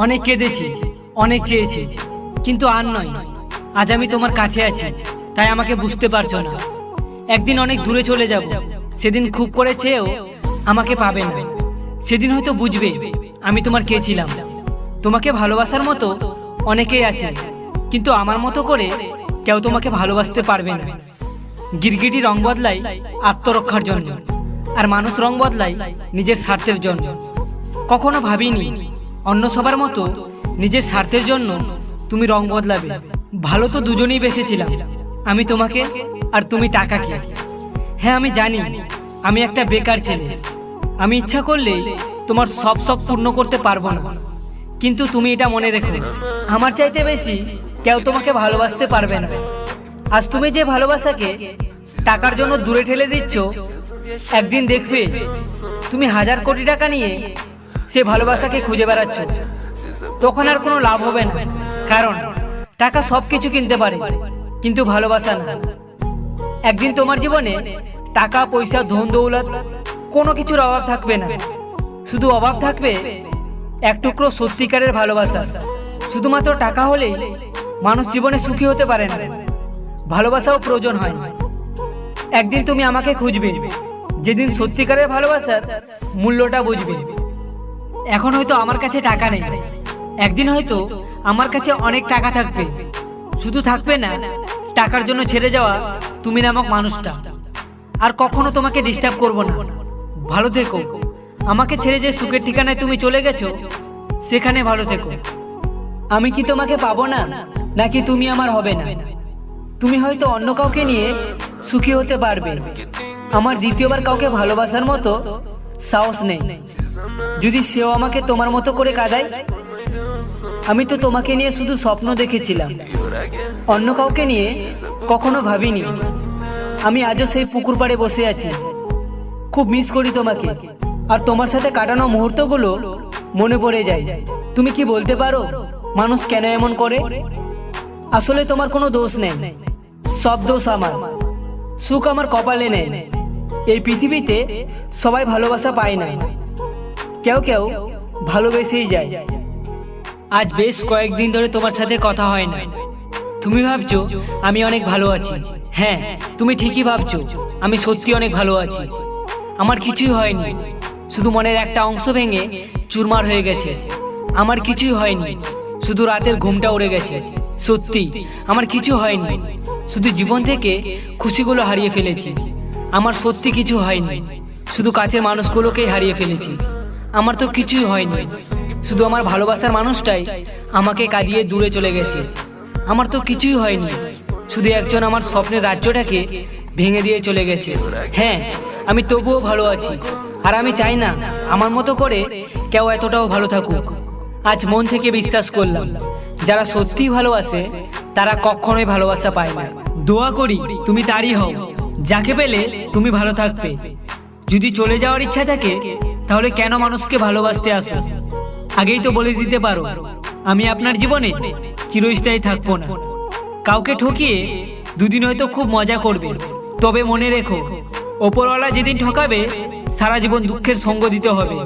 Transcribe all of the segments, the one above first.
অনেক কেঁদেছি, অনেক চেয়েছি, কিন্তু আর নয়। আজ আমি তোমার কাছে আছি, তাই আমাকে বুঝতে পারছো না। একদিন অনেক দূরে চলে যাব, সেদিন খুব করে চেয়েও আমাকে পাবে না। সেদিন হয়তো বুঝবে আমি তোমার কে ছিলাম। তোমাকে ভালোবাসার মতো অনেকেই আছে, কিন্তু আমার মতো করে কেউ তোমাকে ভালোবাসতে পারবে না। গিরগিটি রং বদলায় আত্মরক্ষার জন্য, আর মানুষ রং বদলায় নিজের স্বার্থের জন্য। কখনো ভাবিনি অন্য সবার মতো নিজের স্বার্থের জন্য তুমি রং বদলাবে। ভালো তো দুজনেই বেসেছিলাম, আমি তোমাকে আর তুমি টাকাকে। হ্যাঁ, আমি জানি আমি একটা বেকার ছেলে। আমি ইচ্ছা করলে তোমার সব শখ পূর্ণ করতে পারবো না, কিন্তু তুমি এটা মনে রেখো, আমার চাইতে বেশি কেউ তোমাকে ভালোবাসতে পারবে না। আজ তুমি যে ভালোবাসাকে টাকার জন্য দূরে ঠেলে দিচ্ছ, একদিন দেখবে তুমি 1000 কোটি টাকা নিয়ে সে ভালোবাসাকে খুঁজে বেড়াচ্ছ। তখন আর কোনো লাভ হবে না, কারণ টাকা সব কিছু কিনতে পারে, কিন্তু ভালোবাসা না। একদিন তোমার জীবনে টাকা পয়সা ধন দৌলত কোনো কিছুর অভাব থাকবে না। শুধু অভাব থাকবে এক টুকরো সত্যিকারের ভালোবাসা। শুধুমাত্র টাকা হলেই মানুষ জীবনে সুখী হতে পারে না, ভালোবাসাও প্রয়োজন হয়। একদিন তুমি আমাকে খুঁজবে, যেদিন সত্যিকারের ভালোবাসার মূল্যটা বুঝবে। এখন হয়তো আমার কাছে টাকা নেই, একদিন হয়তো আমার কাছে অনেক টাকা থাকবে, শুধু থাকবে না টাকার জন্য ছেড়ে যাওয়া তুমি নামক মানুষটা। আর কখনো তোমাকে ডিস্টার্ব করব না। ভালো থেকো। আমাকে ছেড়ে যে সুখের ঠিকানায় তুমি চলে গেছো, সেখানে ভালো থেকো। আমি কি তোমাকে পাবো না, নাকি তুমি আমার হবে না? তুমি হয়তো অন্য কাউকে নিয়ে সুখী হতে পারবে, আমার দ্বিতীয়বার কাউকে ভালোবাসার মতো সাহস নেই। যদি সেও আমাকে তোমার মতো করে কাঁদায়। আমি তো তোমাকে নিয়ে শুধু স্বপ্ন দেখেছিলাম, অন্য কাউকে নিয়ে কখনো ভাবিনি। আমি আজও সেই পুকুর পাড়ে বসে আছি, খুব মিস করি তোমাকে, আর তোমার সাথে কাটানো মুহূর্তগুলো মনে পড়ে যায়। তুমি কি বলতে পারো মানুষ কেন এমন করে? আসলে তোমার কোনো দোষ নেই, সব দোষ আমার। সুখ আমার কপালে নেই। এই পৃথিবীতে সবাই ভালোবাসা পায় না, কেউ কেউ ভালোবেসেই যায়। আজ বেশ কয়েকদিন ধরে তোমার সাথে কথা হয় না। তুমি ভাবছো আমি অনেক ভালো আছি। হ্যাঁ, তুমি ঠিকই ভাবছো, আমি সত্যি অনেক ভালো আছি। আমার কিছুই হয়নি, শুধু মনের একটা অংশ ভেঙে চুরমার হয়ে গেছে। আমার কিছুই হয়নি, শুধু রাতের ঘুমটা উড়ে গেছে। সত্যি আমার কিছু হয়নি, শুধু জীবন থেকে খুশিগুলো হারিয়ে ফেলেছি। আমার সত্যি কিছু হয়নি, শুধু কাছের মানুষগুলোকেই হারিয়ে ফেলেছি। আমার তো কিছুই হয়নি, শুধু আমার ভালোবাসার মানুষটাই আমাকে কাঁদিয়ে দূরে চলে গেছে। আমার তো কিছুই হয়নি, শুধু একজন আমার স্বপ্নের রাজ্যটাকে ভেঙে দিয়ে চলে গেছে। হ্যাঁ, আমি তবুও ভালো আছি, আর আমি চাই না আমার মতো করে কেউ এতটাও ভালো থাকুক। আজ মন থেকে বিশ্বাস করলাম, যারা সত্যিই ভালোবাসে তারা কখনোই ভালোবাসা পায় না। দোয়া করি তুমি তারই হও, যাকে পেলে তুমি ভালো থাকবে। যদি চলে যাওয়ার ইচ্ছা থাকে, তাহলে কেন মানুষকে ভালোবাসতে আসো? আগেই তো বলে দিতে পারো, আমি আপনার জীবনে চিরস্থায়ী থাকবো না। কাউকে ঠকিয়ে দুদিন হয়তো খুব মজা করবে, তবে মনে রেখো, ওপরওয়ালা যেদিন ঠকাবে সারা জীবন দুঃখের সঙ্গ দিতে হবে।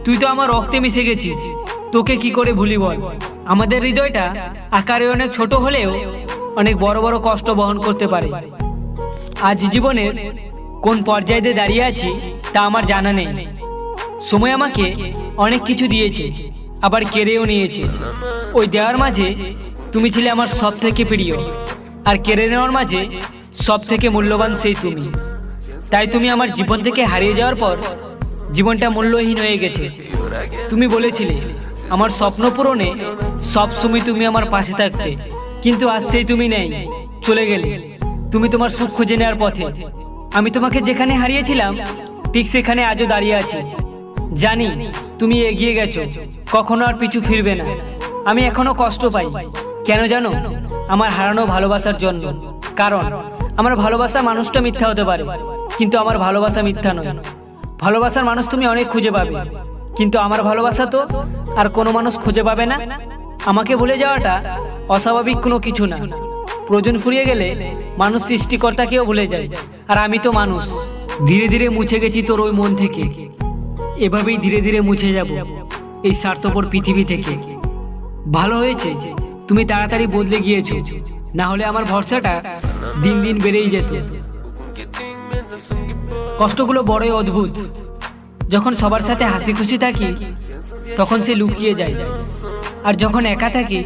তুই তো আমার রক্তে মিশে গেছিস, তোকে কি করে ভুলি বল? আমাদের হৃদয়টা আকারে অনেক ছোট হলেও অনেক বড় বড় কষ্ট বহন করতে পারে। আজ জীবনের কোন পর্যায়ে দাঁড়িয়ে আছি তা আমার জানা নেই। সময় আমাকে অনেক কিছু দিয়েছে, আবার কেড়েও নিয়েছে। ওই দেওয়ার মাঝে তুমি ছিলে আমার সব থেকে প্রিয়, আর কেড়ে নেওয়ার মাঝে সব থেকে মূল্যবান সেই তুমি। তাই তুমি আমার জীবন থেকে হারিয়ে যাওয়ার পর জীবনটা মূল্যহীন হয়ে গেছে। তুমি বলেছিলে আমার স্বপ্ন পূরণে সব সময় তুমি আমার পাশে থাকতে, কিন্তু আজ সেই তুমি নেই, চলে গেলে। তুমি তোমার সুখ খুঁজে নেওয়ার পথে। আমি তোমাকে যেখানে হারিয়েছিলাম ঠিক সেখানে আজও দাঁড়িয়ে আছি। জানি তুমি এগিয়ে গেছো, কখনো আর পিছু ফিরবে না। আমি এখনো কষ্ট পাই, কেন জানো? আমার হারানো ভালোবাসার জন্য। কারণ আমার ভালোবাসা মানুষটা মিথ্যা হতে পারে, কিন্তু আমার ভালোবাসা মিথ্যা নয়। ভালোবাসার মানুষ তুমি অনেক খুঁজে পাবে, কিন্তু আমার ভালোবাসা তো আর কোনো মানুষ খুঁজে পাবে না। আমাকে ভুলে যাওয়াটা অস্বাভাবিক কোনো কিছু না। প্রয়োজন ফুরিয়ে গেলে মানুষ সৃষ্টিকর্তাকেও ভুলে যায়, আর আমি তো মানুষ। ধীরে ধীরে মুছে গেছি তোর ওই মন থেকে, এভাবেই ধীরে ধীরে মুছে যাব। এই স্বার্থপর পৃথিবী থেকে। ভালো হয়েছে তুমি তাড়াতাড়ি বদলে গিয়েছো, না হলে আমার ভরসাটা দিন দিন বেড়েই যেত। কষ্টগুলো বড়ই অদ্ভুত। যখন সবার সাথে হাসি খুশি থাকি তখন সে লুকিয়ে যায়, আর যখন একা থাকি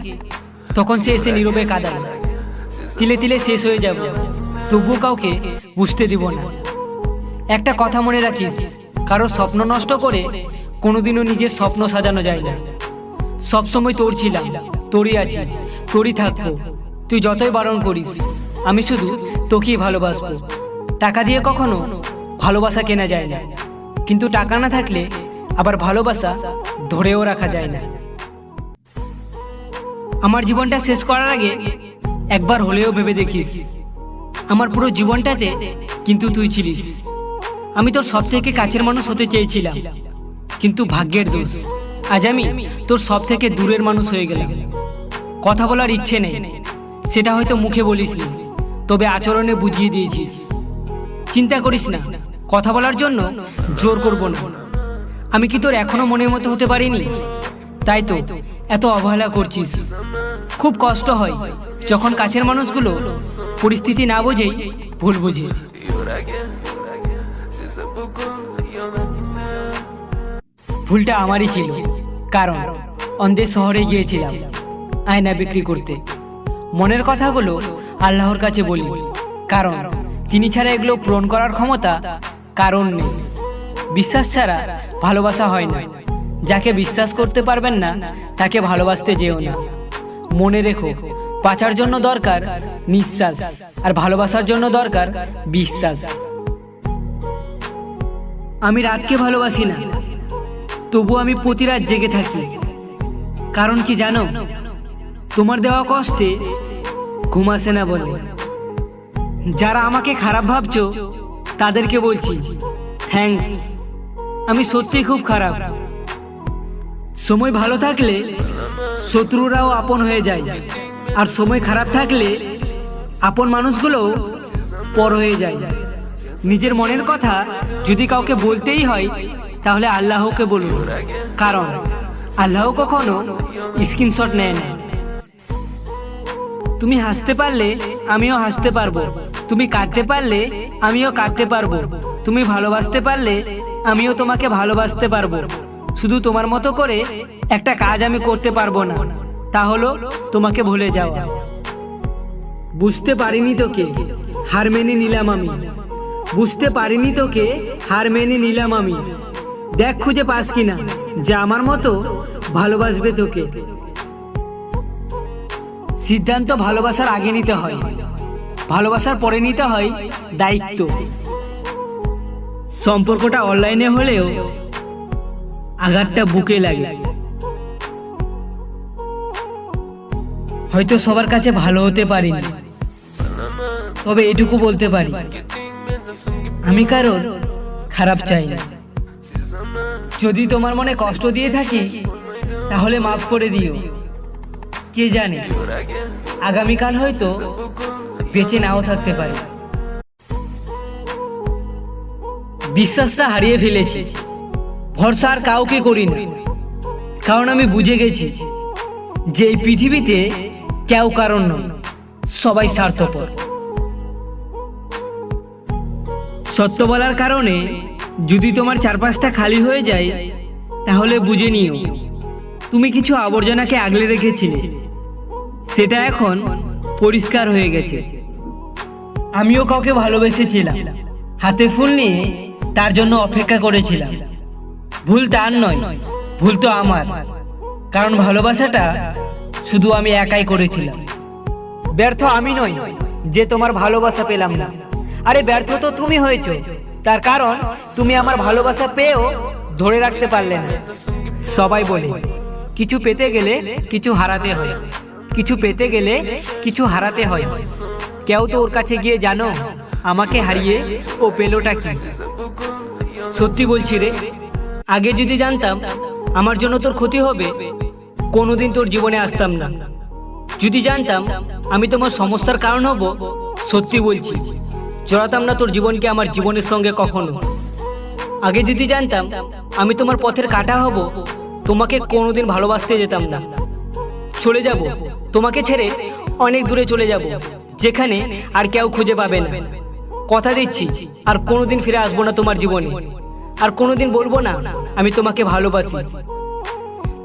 তখন সে এসে নীরবে কাঁদায়। তিলে তিলে শেষ হয়ে যাব, তবুও কাউকে বুঝতে দিব না। একটা কথা মনে রাখিস, কারো স্বপ্ন নষ্ট করে কোনোদিনও নিজের স্বপ্ন সাজানো যায় না। সবসময় তোর ছিলাম, তোরই আছি, তোরই থাকবো। তুই যতই বারণ করিস আমি শুধু তোকেই ভালোবাসবো। টাকা দিয়ে কখনো ভালোবাসা কেনা যায় না, কিন্তু টাকা না থাকলে আবার ভালোবাসা ধরেও রাখা যায় না। আমার জীবনটা শেষ করার আগে একবার হলেও ভেবে দেখিস, আমার পুরো জীবনটাতে কিন্তু তুই ছিলিস। আমি তোর সব থেকে কাছের মানুষ হতে চেয়েছিলাম, কিন্তু ভাগ্যের দোষ আজ আমি তোর সব থেকে দূরের মানুষ হয়ে গেলাম। কথা বলার ইচ্ছে নেই, সেটা হয়তো মুখে বলিস নি, তবে আচরণে বুঝিয়ে দিয়েছিস। চিন্তা করিস না, কথা বলার জন্য জোর করব না। আমি কি তোর এখনো মনের মতো হতে পারিনি? তাই তো এত অবহেলা করছিস। খুব কষ্ট হয় যখন কাছের মানুষগুলো পরিস্থিতি না বোঝেই ভুল বুঝে। ভুলটা আমারই ছিল, কারণ অন্ধের শহরে গিয়েছিলাম আয়না বিক্রি করতে। মনের কথাগুলো আল্লাহর কাছে বলি, কারণ তিনি ছাড়া এগুলো পূরণ করার ক্ষমতা কারণ নেই। বিশ্বাস ছাড়া ভালোবাসা হয় না। যাকে বিশ্বাস করতে পারবেন না তাকে ভালোবাসতে যেও না। মনে রেখো, বাঁচার জন্য দরকার নিঃশ্বাস, আর ভালোবাসার জন্য দরকার বিশ্বাস। আমি রাতকে ভালোবাসি না, তবু আমি প্রতি রাত জেগে থাকি। কারণ কি জানো? তোমার দেওয়া কষ্টে ঘুম আসে না বলে। যারা আমাকে খারাপ ভাবছো তাদেরকে বলছি থ্যাঙ্কস। আমি সত্যিই খুব খারাপ। সময় ভালো থাকলে শত্রুরাও আপন হয়ে যায়, আর সময় খারাপ থাকলে আপন মানুষগুলোও পর হয়ে যায়। নিজের মনের কথা যদি কাউকে বলতেই হয় তাহলে আল্লাহকে বলুন, কারণ আল্লাহ কখনো স্ক্রিনশট নেয় না। তুমি হাসতে পারলে আমিও হাসতে পারবো, তুমি কাঁদতে পারলে আমিও কাঁদতে পারবো, তুমি ভালোবাসতে পারলে আমিও তোমাকে ভালোবাসতে পারবো। শুধু তোমার মতো করে একটা কাজ আমি করতে পারবো না, তা হলো তোমাকে ভুলে যাও। বুঝতে পারিনি তোকে, হার মেনে নিলাম আমি। বুঝতে পারিনি তোকে, হার মেনে নিলাম আমি। দেখ খুঁজে পাস কিনা যে আমার মতো ভালোবাসবে তোকে। সিদ্ধান্ত ভালোবাসার আগে নিতে হয়, ভালোবাসার পরে নিতে হয় দায়িত্ব। সম্পর্কটা অনলাইনে হলেও আঘাতটা বুকে লাগে। হয়তো সবার কাছে ভালো হতে পারিনি, তবে এটুকু বলতে পারি আমি কারোর খারাপ চাই না। যদি তোমার মনে কষ্ট দিয়ে থাকি তাহলে মাফ করে দিও। কে জানে আগামীকাল হয়তো বেঁচে নাও থাকতে পারি। বিশ্বাসটা হারিয়ে ফেলেছি, ভরসা আর কাউকে করি না, কারণ আমি বুঝে গেছি যে এই পৃথিবীতে কেউ কারণ নয়, সবাই স্বার্থপর। সত্য বলার কারণে যদি তোমার চারপাশটা খালি হয়ে যায় তাহলে বুঝে নিও তুমি কিছু আবর্জনাকে আগলে রেখেছিলে, সেটা এখন পরিষ্কার হয়ে গেছে। আমিও কাউকে ভালোবেসেছিলাম, হাতে ফুল নিয়ে তার জন্য অপেক্ষা করেছিলাম। ভুল তার নয়, ভুল তো আমার, কারণ ভালোবাসাটা শুধু আমি একাই করেছিলাম। ব্যর্থ আমি নই যে তোমার ভালোবাসা পেলাম না, আরে ব্যর্থ তো তুমি হয়েছো, তার কারণ তুমি আমার ভালোবাসা পেয়েও ধরে রাখতে পারলে না। সবাই বলে কিছু পেতে গেলে কিছু হারাতে হয়, কিছু পেতে গেলে কিছু হারাতে হয়। কেউ তো ওর কাছে গিয়ে জানো আমাকে হারিয়ে ও পেলোটা কি? সত্যি বলছি রে, আগে যদি জানতাম আমার জন্য তোর ক্ষতি হবে কোনোদিন তোর জীবনে আসতাম না। যদি জানতাম আমি তোমার সমস্যার কারণ হব, সত্যি বলছি জড়াতাম না তোর জীবনকে আমার জীবনের সঙ্গে কখনো। আগে যদি জানতাম আমি তোমার পথের কাঁটা হব, তোমাকে কোনোদিন ভালোবাসতে যেতাম না। চলে যাব, তোমাকে ছেড়ে অনেক দূরে চলে যাব, যেখানে আর কেউ খুঁজে পাবে না। কথা দিচ্ছি আর কোনোদিন ফিরে আসবো না তোমার জীবনে, আর কোনোদিন বলবো না আমি তোমাকে ভালোবাসি।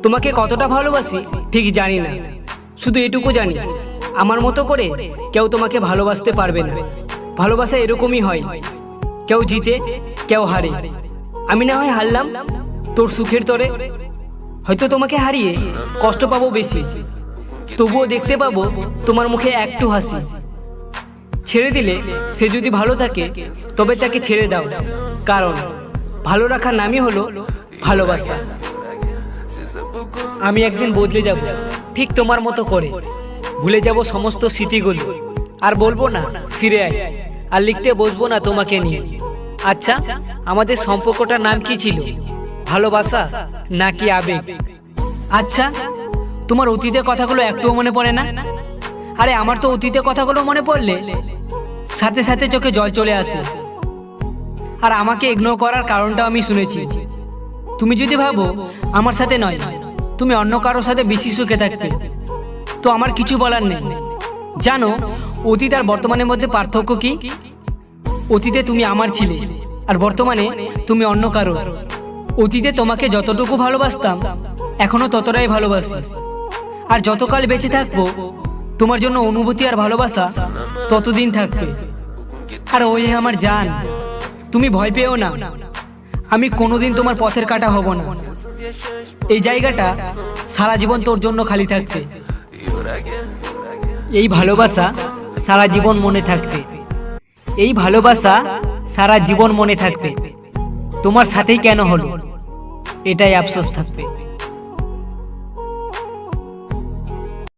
তোমাকে কতটা ভালোবাসি ঠিক জানি না, শুধু এটুকু জানি আমার মতো করে কেউ তোমাকে ভালোবাসতে পারবে না। ভালোবাসা এরকমই হয়, কেউ জিতে কেউ হারে। আমি না হয় হারলাম তোর সুখের তরে, হয়তো তোমাকে হারিয়ে কষ্ট পাবো বেশি, তবুও দেখতে পাবো তোমার মুখে একটু হাসি। ছেড়ে দিলে সে যদি ভালো থাকে তবে তাকে ছেড়ে দাও, কারণ ভালো রাখার নামই হলো ভালোবাসা। আমি একদিন বদলে যাব ঠিক তোমার মতো করে, ভুলে যাব সমস্ত স্মৃতিগুলো, আর বলবো না ফিরে আয়, আর লিখতে বসবো না তোমাকে নিয়ে। আচ্ছা, আমাদের সম্পর্কটার নাম কি ছিল? ভালোবাসা নাকি আবেগ? আচ্ছা, তোমার অতীতের কথাগুলো একটুও মনে পড়ে না? আরে আমার তো অতীতের কথাগুলো মনে পড়লে সাথে সাথে চোখে জল চলে আসে। আর আমাকে ইগনোর করার কারণটাও আমি শুনেছি। তুমি যদি ভাবো আমার সাথে নয়, তুমি অন্য কারোর সাথে বেশি সুখে থাকবে, তো আমার কিছু বলার নেই। জানো অতীত আর বর্তমানের মধ্যে পার্থক্য কি? অতীতে তুমি আমার ছিলে, আর বর্তমানে তুমি অন্য কারো। অতীতে তোমাকে যতটুকু ভালোবাসতাম এখনো ততটাই ভালোবাসি, আর যতকাল বেঁচে থাকবো তোমার জন্য অনুভূতি আর ভালোবাসা ততদিন থাকবে। আর ওই আমার জান, তুমি ভয় পেও না, আমি কোনোদিন তোমার পথের কাঁটা হব না। এই জায়গাটা সারা জীবন তোর জন্য খালি থাকবে। এই ভালোবাসা সারা জীবন মনে থাকবে, এই ভালোবাসা সারা জীবন মনে থাকবে। তোমার সাথেই কেন হলো এটাই আফসোস থাকবে।